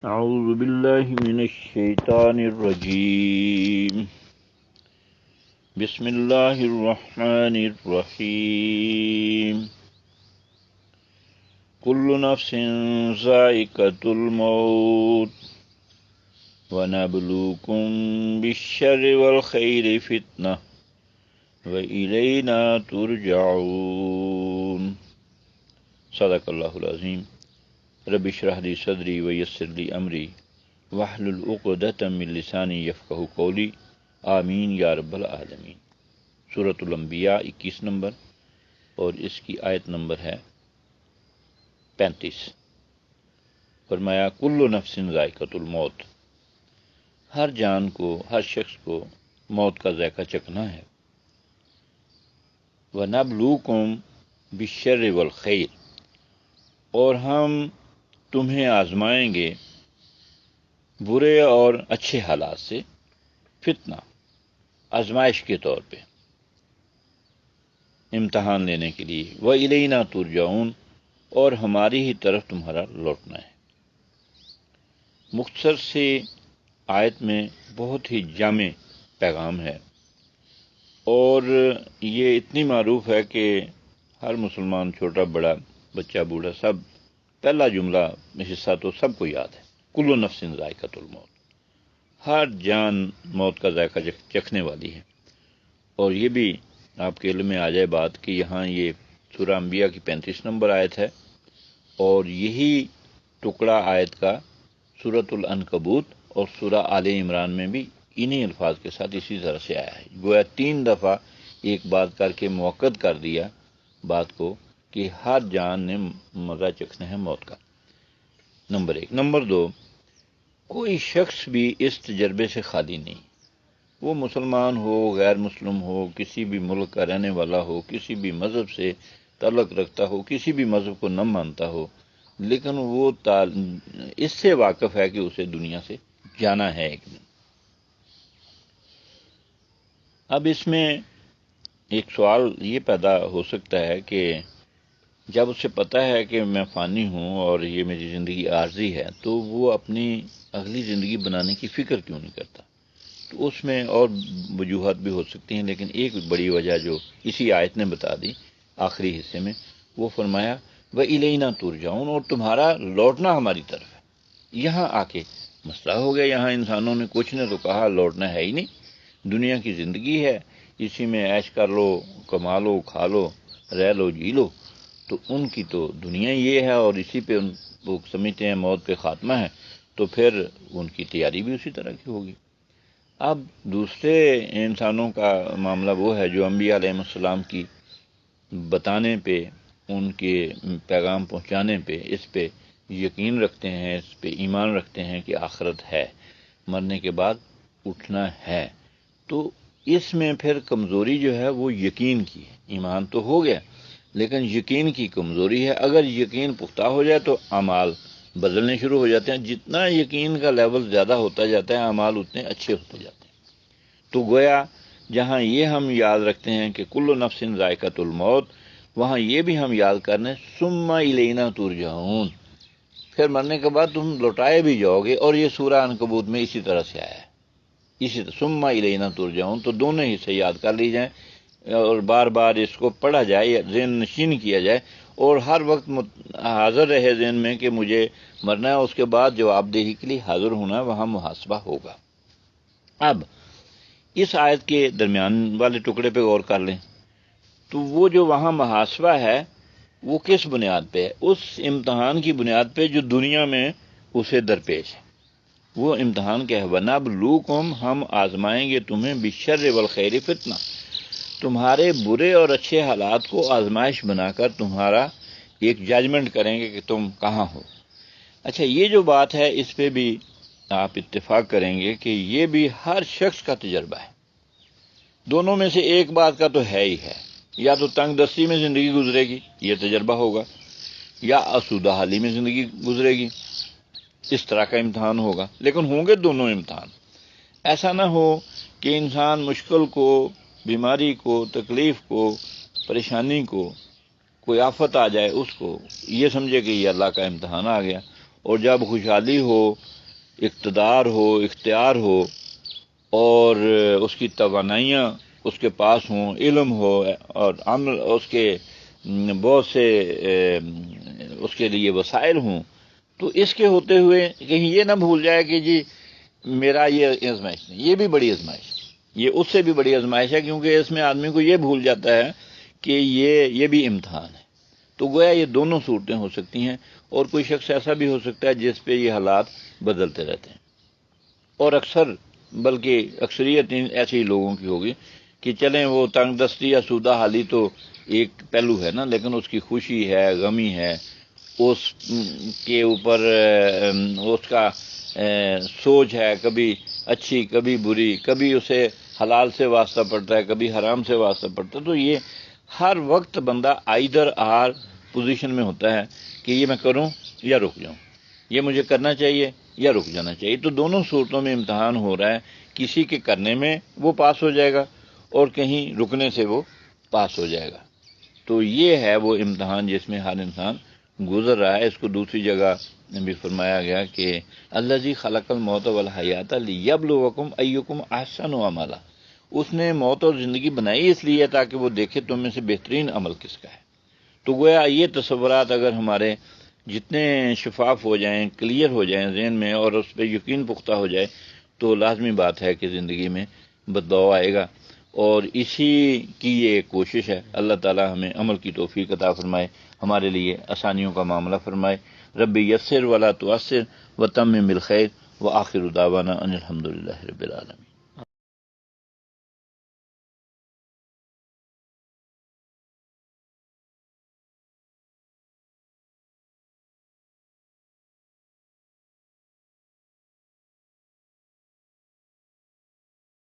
أعوذ بالله من الشيطان الرجيم. بسم الله الرحمن الرحيم. كل نفس ذائقة الموت ونبلوكم بالشر والخير فتنة وإلينا ترجعون. صدق الله العظيم. رب اشرح لي صدري ويسر لي امری واحلل عقدۃ من لسانی یفقہوا قولی آمین یا رب العالمین۔ سورۃ الانبیاء 21 نمبر اور اس کی آیت نمبر ہے 35۔ فرمایا کل نفس ذائقۃ الموت، ہر جان کو، ہر شخص کو موت کا ذائقہ چکھنا ہے۔ وَنَبْلُوكُمْ بِالشَّرِّ وَالْخَيْرِ، اور ہم تمہیں آزمائیں گے برے اور اچھے حالات سے، فتنہ آزمائش کے طور پہ، امتحان لینے کے لیے۔ وَإِلَيْنَا تُرْجَعُونَ، اور ہماری ہی طرف تمہارا لوٹنا ہے۔ مختصر سے آیت میں بہت ہی جامع پیغام ہے، اور یہ اتنی معروف ہے کہ ہر مسلمان، چھوٹا بڑا، بچہ بوڑھا، سب پہلا جملہ حصہ تو سب کو یاد ہے۔ کل نفس ذائقۃ الموت، ہر جان موت کا ذائقہ چکھنے والی ہے۔ اور یہ بھی آپ کے علم میں آ جائے بات کہ یہاں یہ سورہ انبیاء کی 35 نمبر آیت ہے، اور یہی ٹکڑا آیت کا سورۃ العنکبوت اور سورہ آل عمران میں بھی انہی الفاظ کے ساتھ اسی طرح سے آیا ہے۔ گویا 3 دفعہ ایک بات کر کے موقع کر دیا بات کو کہ ہر جان نے مزہ چکھنا ہے موت کا۔ نمبر 1۔ نمبر 2، کوئی شخص بھی اس تجربے سے خالی نہیں، وہ مسلمان ہو، غیر مسلم ہو، کسی بھی ملک کا رہنے والا ہو، کسی بھی مذہب سے تعلق رکھتا ہو، کسی بھی مذہب کو نہ مانتا ہو، لیکن وہ اس سے واقف ہے کہ اسے دنیا سے جانا ہے ایک دن۔ اب اس میں ایک سوال یہ پیدا ہو سکتا ہے کہ جب اسے پتہ ہے کہ میں فانی ہوں اور یہ میری زندگی عارضی ہے، تو وہ اپنی اگلی زندگی بنانے کی فکر کیوں نہیں کرتا؟ تو اس میں اور وجوہات بھی ہو سکتی ہیں، لیکن ایک بڑی وجہ جو اسی آیت نے بتا دی آخری حصے میں، وہ فرمایا وَإِلَيْنَا تُرْجَعُونَ، اور تمہارا لوٹنا ہماری طرف ہے۔ یہاں آ کے مسئلہ ہو گیا، یہاں انسانوں نے کچھ نے تو کہا لوٹنا ہے ہی نہیں، دنیا کی زندگی ہے، اسی میں عیش کر لو، کما لو، کھا لو، رہ لو، جی لو۔ تو ان کی تو دنیا یہ ہے اور اسی پہ ان وہ سمجھتے ہیں موت پہ خاتمہ ہے، تو پھر ان کی تیاری بھی اسی طرح کی ہوگی۔ اب دوسرے انسانوں کا معاملہ وہ ہے جو انبیاء علیہ السلام کی بتانے پہ، ان کے پیغام پہنچانے پہ، اس پہ یقین رکھتے ہیں، اس پہ ایمان رکھتے ہیں کہ آخرت ہے، مرنے کے بعد اٹھنا ہے۔ تو اس میں پھر کمزوری جو ہے وہ یقین کی ہے۔ ایمان تو ہو گیا لیکن یقین کی کمزوری ہے۔ اگر یقین پختہ ہو جائے تو اعمال بدلنے شروع ہو جاتے ہیں، جتنا یقین کا لیول زیادہ ہوتا جاتا ہے اعمال اتنے اچھے ہوتے جاتے ہیں۔ تو گویا جہاں یہ ہم یاد رکھتے ہیں کہ کل نفس ذائقۃ الموت، وہاں یہ بھی ہم یاد کرنے ثم الینا ترجعون، پھر مرنے کے بعد تم لوٹائے بھی جاؤ گے، اور یہ سورہ عنکبوت میں اسی طرح سے آیا ہے، اسی طرح ثم الینا ترجعون۔ تو دونوں ہی سے یاد کر لی جائیں اور بار بار اس کو پڑھا جائے یا ذہن نشین کیا جائے، اور ہر وقت حاضر رہے ذہن میں کہ مجھے مرنا ہے، اس کے بعد جواب دہی کے لیے حاضر ہونا ہے، وہاں محاسبہ ہوگا۔ اب اس آیت کے درمیان والے ٹکڑے پہ غور کر لیں تو وہ جو وہاں محاسبہ ہے وہ کس بنیاد پہ ہے؟ اس امتحان کی بنیاد پہ جو دنیا میں اسے درپیش ہے۔ وہ امتحان کیا ہے؟ وَنَبْلُوكُمْ، ہم آزمائیں گے تمہیں، بِالشَّرِّ وَالْخَيْرِ فتنہ، تمہارے برے اور اچھے حالات کو آزمائش بنا کر تمہارا ایک ججمنٹ کریں گے کہ تم کہاں ہو۔ اچھا، یہ جو بات ہے اس پہ بھی آپ اتفاق کریں گے کہ یہ بھی ہر شخص کا تجربہ ہے۔ دونوں میں سے ایک بات کا تو ہے ہی ہے، یا تو تنگ دستی میں زندگی گزرے گی، یہ تجربہ ہوگا، یا آسودہ حالی میں زندگی گزرے گی، اس طرح کا امتحان ہوگا۔ لیکن ہوں گے دونوں امتحان۔ ایسا نہ ہو کہ انسان مشکل کو، بیماری کو، تکلیف کو، پریشانی کو، کوئی آفت آ جائے اس کو یہ سمجھے کہ یہ اللہ کا امتحان آ گیا، اور جب خوشحالی ہو، اقتدار ہو، اختیار ہو، اور اس کی توانائیاں اس کے پاس ہوں، علم ہو، اور عمل اس کے بہت سے اس کے لیے وسائل ہوں، تو اس کے ہوتے ہوئے کہیں یہ نہ بھول جائے کہ جی میرا یہ آزمائش نہیں، یہ بھی بڑی آزمائش ہے، یہ اس سے بھی بڑی آزمائش ہے، کیونکہ اس میں آدمی کو یہ بھول جاتا ہے کہ یہ بھی امتحان ہے۔ تو گویا یہ دونوں صورتیں ہو سکتی ہیں، اور کوئی شخص ایسا بھی ہو سکتا ہے جس پہ یہ حالات بدلتے رہتے ہیں، اور اکثر بلکہ اکثریت ایسے ہی لوگوں کی ہوگی کہ چلیں وہ تنگ دستی یا سودہ حالی تو ایک پہلو ہے نا، لیکن اس کی خوشی ہے، غمی ہے، اس کے اوپر اس کا سوچ ہے، کبھی اچھی کبھی بری، کبھی اسے حلال سے واسطہ پڑتا ہے، کبھی حرام سے واسطہ پڑتا ہے، تو یہ ہر وقت بندہ آئیدر آر پوزیشن میں ہوتا ہے کہ یہ میں کروں یا رک جاؤں، یہ مجھے کرنا چاہیے یا رک جانا چاہیے۔ تو دونوں صورتوں میں امتحان ہو رہا ہے، کسی کے کرنے میں وہ پاس ہو جائے گا اور کہیں رکنے سے وہ پاس ہو جائے گا۔ تو یہ ہے وہ امتحان جس میں ہر انسان گزر رہا ہے۔ اس کو دوسری جگہ بھی فرمایا گیا کہ الذی خلق الموت والحیات لیبلوکم ایکم احسن عملا، اس نے موت اور زندگی بنائی اس لیے تاکہ وہ دیکھے تم میں سے بہترین عمل کس کا ہے۔ تو گویا یہ تصورات اگر ہمارے جتنے شفاف ہو جائیں، کلیئر ہو جائیں ذہن میں، اور اس پہ یقین پختہ ہو جائے، تو لازمی بات ہے کہ زندگی میں بدلاؤ آئے گا، اور اسی کی یہ ایک کوشش ہے۔ اللہ تعالی ہمیں عمل کی توفیق عطا فرمائے، ہمارے لیے آسانیوں کا معاملہ فرمائے۔ رب یسر ولا تعسر وتمم بالخیر، وآخر دعوانا ان الحمد للہ رب العالمین۔